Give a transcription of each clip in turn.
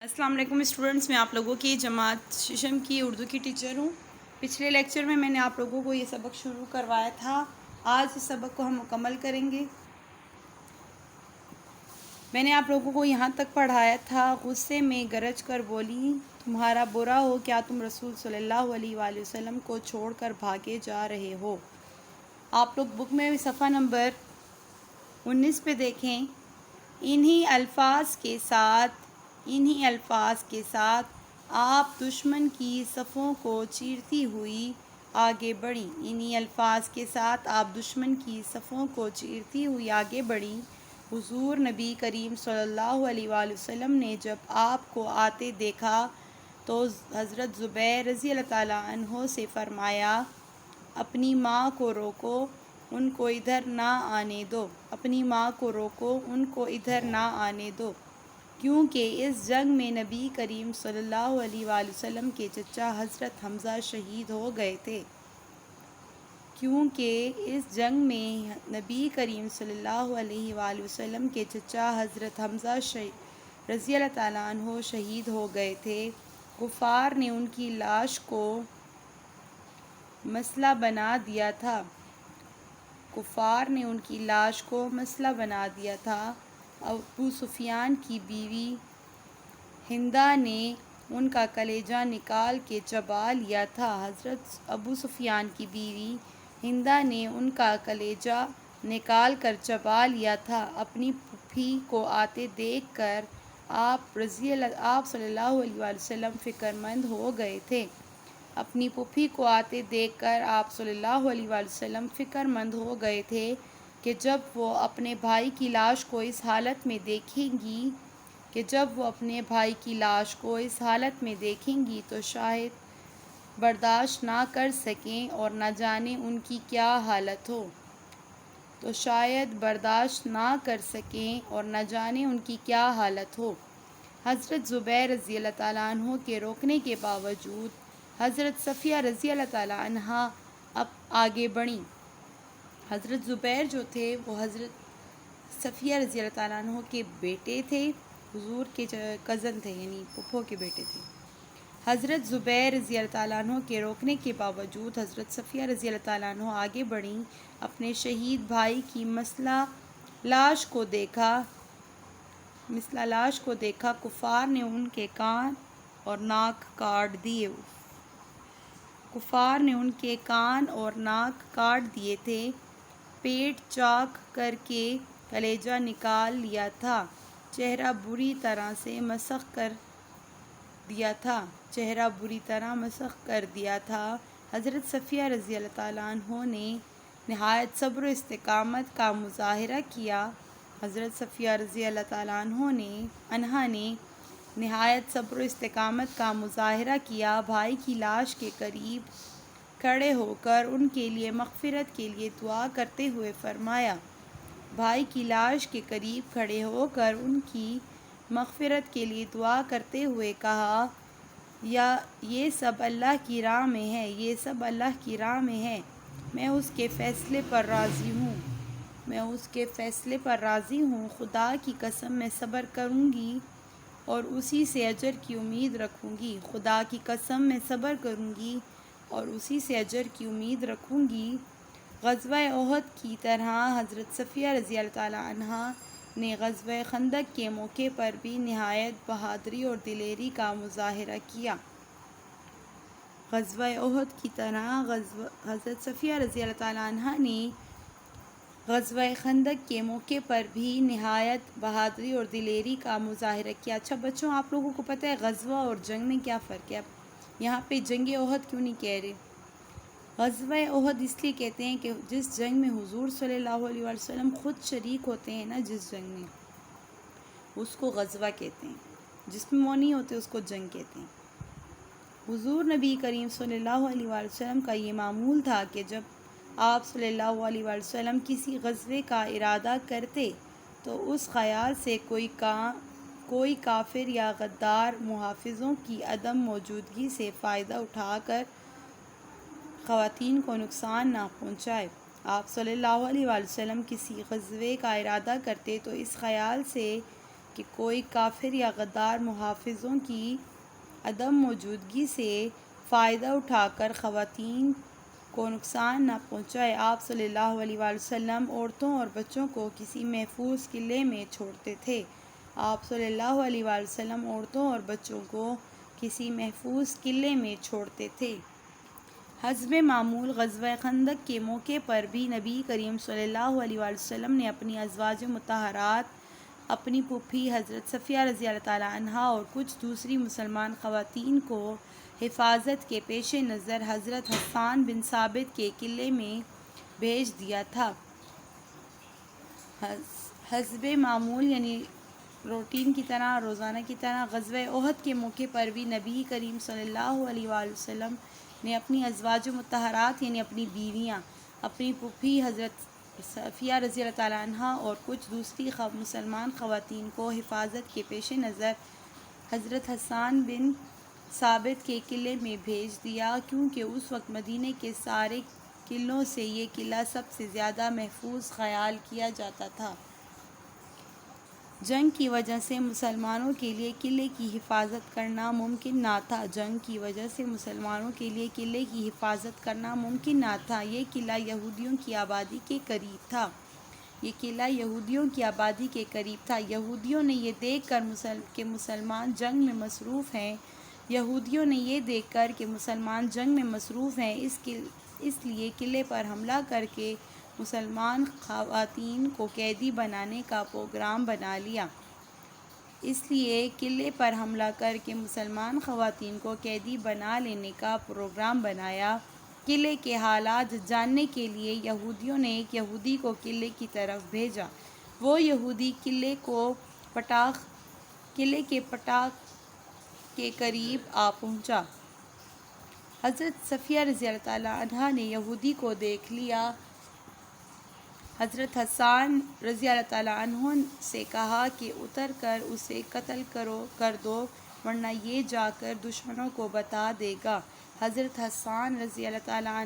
السلام علیکم اسٹوڈنٹس، میں آپ لوگوں کی جماعت ششم کی اردو کی ٹیچر ہوں۔ پچھلے لیکچر میں نے آپ لوگوں کو یہ سبق شروع کروایا تھا۔ آج اس سبق کو ہم مکمل کریں گے۔ میں نے آپ لوگوں کو یہاں تک پڑھایا تھا، غصے میں گرج کر بولی، تمہارا برا ہو کیا تم رسول صلی اللہ علیہ وآلہ وسلم کو چھوڑ کر بھاگے جا رہے ہو۔ آپ لوگ بک میں صفحہ نمبر 19 پہ دیکھیں۔ انہی الفاظ کے ساتھ آپ دشمن کی صفوں کو چیرتی ہوئی آگے بڑھیں۔ انہی الفاظ کے ساتھ آپ دشمن کی صفوں کو چیرتی ہوئی آگے بڑھیں۔ حضور نبی کریم صلی اللہ علیہ وآلہ وسلم نے جب آپ کو آتے دیکھا تو حضرت زبیر رضی اللہ تعالیٰ عنہ سے فرمایا، اپنی ماں کو روکو، ان کو ادھر نہ آنے دو۔ اپنی ماں کو روکو، ان کو ادھر نہ آنے دو، کیونکہ اس جنگ میں نبی کریم صلی اللہ علیہ وآلہ وسلم کے چچا حضرت حمزہ شہید ہو گئے تھے۔ کیونکہ اس جنگ میں نبی کریم صلی اللہ علیہ وآلہ وسلم کے چچا حضرت حمزہ رضی اللہ تعالیٰ عنہ شہید ہو گئے تھے۔ کفار نے ان کی لاش کو مسئلہ بنا دیا تھا۔ کفار نے ان کی لاش کو مسئلہ بنا دیا تھا۔ ابو سفیان کی بیوی ہندہ نے ان کا کلیجہ نکال کے چبا لیا تھا۔ حضرت ابو سفیان کی بیوی ہندہ نے ان کا کلیجہ نکال کر چبا لیا تھا۔ اپنی پھوپھی کو آتے دیکھ کر آپ صلی اللہ علیہ وآلہ وسلم فکر مند ہو گئے تھے۔ اپنی پھوپھی کو آتے دیکھ کر آپ صلی اللہ علیہ وآلہ وسلم فکر مند ہو گئے تھے کہ جب وہ اپنے بھائی کی لاش کو اس حالت میں دیکھیں گی تو شاید برداشت نہ کر سکیں اور نہ جانے ان کی کیا حالت ہو۔ حضرت زبیر رضی اللہ تعالیٰ عنہ کے روکنے کے باوجود حضرت صفیہ رضی اللہ تعالیٰ عنہا اب آگے بڑھیں۔ حضرت زبیر جو تھے وہ حضرت صفیہ رضی اللہ تعالیٰ عنہ کے بیٹے تھے، حضور کے کزن تھے، یعنی پھپھو کے بیٹے تھے۔ حضرت زبیر رضی اللہ تعالیٰ عنہ کے روکنے کے باوجود حضرت صفیہ رضی اللہ تعالیٰ عنہ آگے بڑھیں۔ اپنے شہید بھائی کی مسلح لاش کو دیکھا، کفار نے ان کے کان اور ناک کاٹ دیے تھے، پیٹ چاک کر کے کلیجہ نکال لیا تھا، چہرہ بری طرح مسخ کر دیا تھا۔ حضرت صفیہ رضی اللہ تعالیٰ عنہ نے نہایت صبر و استقامت کا مظاہرہ کیا۔ حضرت صفیہ رضی اللہ تعالیٰ عنہ نے نہایت صبر و استقامت کا مظاہرہ کیا۔ بھائی کی لاش کے قریب کھڑے ہو کر ان کے لیے مغفرت کے لیے دعا کرتے ہوئے فرمایا۔ بھائی کی لاش کے قریب کھڑے ہو کر ان کی مغفرت کے لیے دعا کرتے ہوئے کہا، یہ سب اللہ کی راہ میں ہے، میں اس کے فیصلے پر راضی ہوں، خدا کی قسم میں صبر کروں گی اور اسی سے اجر کی امید رکھوں گی۔ غزوہ احد کی طرح حضرت صفیہ رضی اللہ تعالیٰ عنہا نے غزوہ خندق کے موقع پر بھی نہایت بہادری اور دلیری کا مظاہرہ کیا۔ حضرت صفیہ رضی اللہ تعالیٰ عنہا نے غزوہ خندق کے موقع پر بھی نہایت بہادری اور دلیری کا مظاہرہ کیا۔ اچھا بچوں، آپ لوگوں کو پتہ ہے غزوہ اور جنگ میں کیا فرق ہے؟ یہاں پہ جنگ احد کیوں نہیں کہہ رہے؟ غزوہ احد اس لیے کہتے ہیں کہ جس جنگ میں حضور صلی اللہ علیہ وآلہ وسلم خود شریک ہوتے ہیں نا، جس جنگ میں، اس کو غزوہ کہتے ہیں۔ جس میں وہ نہیں ہوتے اس کو جنگ کہتے ہیں۔ حضور نبی کریم صلی اللہ علیہ وآلہ وسلم کا یہ معمول تھا کہ جب آپ صلی اللہ علیہ وآلہ وسلم کسی غزوے کا ارادہ کرتے تو اس خیال سے کوئی کافر یا غدار محافظوں کی عدم موجودگی سے فائدہ اٹھا کر خواتین کو نقصان نہ پہنچائے۔ آپ صلی اللہ علیہ وآلہ وسلم کسی غزوے کا ارادہ کرتے تو اس خیال سے کہ کوئی کافر یا غدار محافظوں کی عدم موجودگی سے فائدہ اٹھا کر خواتین کو نقصان نہ پہنچائے۔ آپ صلی اللہ علیہ وآلہ وسلم عورتوں اور بچوں کو کسی محفوظ قلعے میں چھوڑتے تھے۔ آپ صلی اللہ علیہ وآلہ وسلم عورتوں اور بچوں کو کسی محفوظ قلعے میں چھوڑتے تھے۔ حسب معمول غزوہ خندق کے موقع پر بھی نبی کریم صلی اللہ علیہ وآلہ وسلم نے اپنی ازواج مطہرات، اپنی پھوپھی حضرت صفیہ رضی اللہ تعالیٰ عنہا اور کچھ دوسری مسلمان خواتین کو حفاظت کے پیش نظر حضرت حسان بن ثابت کے قلعے میں بھیج دیا تھا۔ حسب معمول یعنی روٹین کی طرح، روزانہ کی طرح غزوہ احد کے موقع پر بھی نبی کریم صلی اللہ علیہ وآلہ وسلم نے اپنی ازواج مطہرات یعنی اپنی بیویاں، اپنی پھوپھی حضرت صفیہ رضی اللہ تعالیٰ عنہا اور کچھ دوسری مسلمان خواتین کو حفاظت کے پیش نظر حضرت حسان بن ثابت کے قلعے میں بھیج دیا، کیونکہ اس وقت مدینہ کے سارے قلعوں سے یہ قلعہ سب سے زیادہ محفوظ خیال کیا جاتا تھا۔ جنگ کی وجہ سے مسلمانوں کے لیے قلعے کی حفاظت کرنا ممکن نہ تھا۔ جنگ کی وجہ سے مسلمانوں کے لیے قلعے کی حفاظت کرنا ممکن نہ تھا۔ یہ قلعہ یہودیوں کی آبادی کے قریب تھا۔ یہ قلعہ یہودیوں کی آبادی کے قریب تھا۔ یہودیوں نے یہ دیکھ کر کہ مسلمان جنگ میں مصروف ہیں اس لیے قلعے پر حملہ کر کے مسلمان خواتین کو قیدی بنانے کا پروگرام بنا لیا۔ اس لیے قلعے پر حملہ کر کے مسلمان خواتین کو قیدی بنا لینے کا پروگرام بنایا۔ قلعے کے حالات جاننے کے لیے یہودیوں نے ایک یہودی کو قلعے کی طرف بھیجا۔ وہ یہودی قلعے کے پٹاخ کے قریب آ پہنچا۔ حضرت صفیہ رضی اللہ تعالیٰ عنہا نے یہودی کو دیکھ لیا۔ حضرت حسان رضی اللہ تعالیٰ عنہ سے کہا کہ اتر کر اسے قتل کر دو ورنہ یہ جا کر دشمنوں کو بتا دے گا۔ حضرت حسان رضی اللہ تعالیٰ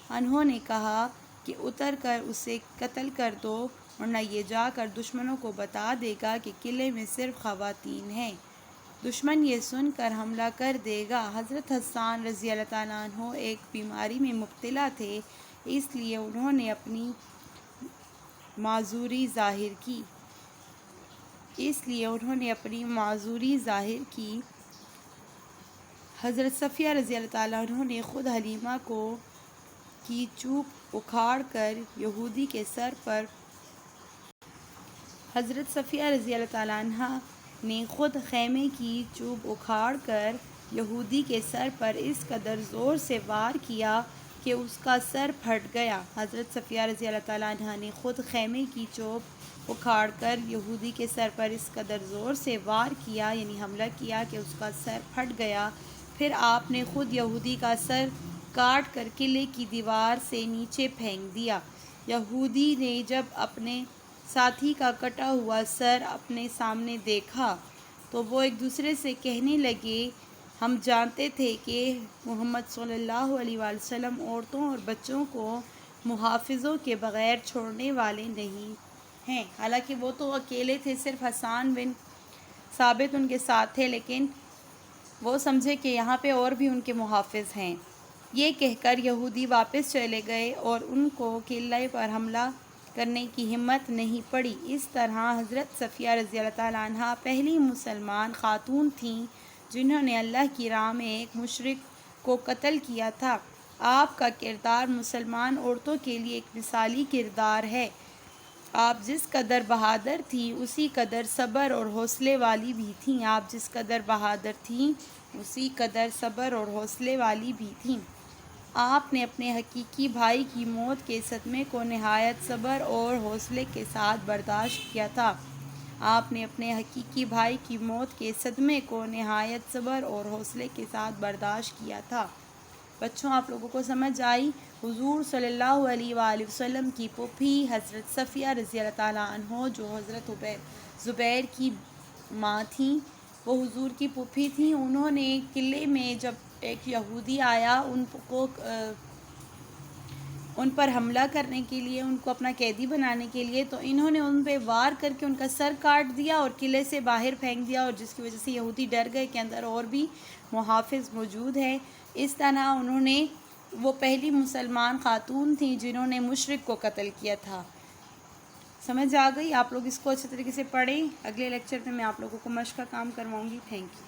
عنہ نے کہا کہ اتر کر اسے قتل کر دو ورنہ یہ جا کر دشمنوں کو بتا دے گا کہ قلعے میں صرف خواتین ہیں، دشمن یہ سن کر حملہ کر دے گا۔ حضرت حسان رضی اللہ تعالیٰ عنہ ایک بیماری میں مبتلا تھے، اس لیے انہوں نے اپنی معذوری ظاہر کی۔ حضرت صفیہ رضی اللہ تعالیٰ عنہ نے خود حلیمہ کی چوب اکھاڑ کر یہودی کے سر پر حضرت صفیہ رضی اللہ تعالیٰ عنہ نے خود خیمے کی چوب اکھاڑ کر یہودی کے سر پر اس قدر زور سے وار کیا کہ اس کا سر پھٹ گیا۔ حضرت صفیہ رضی اللہ تعالیٰ عنہ نے خود خیمے کی چوب اکھاڑ کر یہودی کے سر پر اس قدر زور سے وار کیا یعنی حملہ کیا کہ اس کا سر پھٹ گیا۔ پھر آپ نے خود یہودی کا سر کاٹ کر قلعے کی دیوار سے نیچے پھینک دیا۔ یہودی نے جب اپنے ساتھی کا کٹا ہوا سر اپنے سامنے دیکھا تو وہ ایک دوسرے سے کہنے لگے، ہم جانتے تھے کہ محمد صلی اللہ علیہ وآلہ وسلم عورتوں اور بچوں کو محافظوں کے بغیر چھوڑنے والے نہیں ہیں۔ حالانکہ وہ تو اکیلے تھے، صرف حسان بن ثابت ان کے ساتھ تھے، لیکن وہ سمجھے کہ یہاں پہ اور بھی ان کے محافظ ہیں۔ یہ کہہ کر یہودی واپس چلے گئے اور ان کو قلعے پر حملہ کرنے کی ہمت نہیں پڑی۔ اس طرح حضرت صفیہ رضی اللہ تعالیٰ عنہا پہلی مسلمان خاتون تھیں جنہوں نے اللہ کی راہ میں ایک مشرک کو قتل کیا تھا۔ آپ کا کردار مسلمان عورتوں کے لیے ایک مثالی کردار ہے۔ آپ جس قدر بہادر تھیں اسی قدر صبر اور حوصلے والی بھی تھیں۔ آپ جس قدر بہادر تھیں اسی قدر صبر اور حوصلے والی بھی تھیں۔ آپ نے اپنے حقیقی بھائی کی موت کے صدمے کو نہایت صبر اور حوصلے کے ساتھ برداشت کیا تھا۔ آپ نے اپنے حقیقی بھائی کی موت کے صدمے کو نہایت صبر اور حوصلے کے ساتھ برداشت کیا تھا۔ بچوں، آپ لوگوں کو سمجھ آئی؟ حضور صلی اللہ علیہ وآلہ وسلم کی پھوپھی حضرت صفیہ رضی اللہ تعالیٰ عنہ جو حضرت زبیر کی ماں تھیں، وہ حضور کی پھوپھی تھیں۔ انہوں نے قلعے میں جب ایک یہودی آیا ان کو ان پر حملہ کرنے کے لیے، ان کو اپنا قیدی بنانے کے لیے، تو انہوں نے ان پہ وار کر کے ان کا سر کاٹ دیا اور قلعے سے باہر پھینک دیا، اور جس کی وجہ سے یہودی ڈر گئے کہ اندر اور بھی محافظ موجود ہیں۔ اس طرح انہوں نے، وہ پہلی مسلمان خاتون تھیں جنہوں نے مشرک کو قتل کیا تھا۔ سمجھ آ گئی؟ آپ لوگ اس کو اچھے طریقے سے پڑھیں۔ اگلے لیکچر میں آپ لوگوں کو مشق کا کام کرواؤں گی۔ Thank you.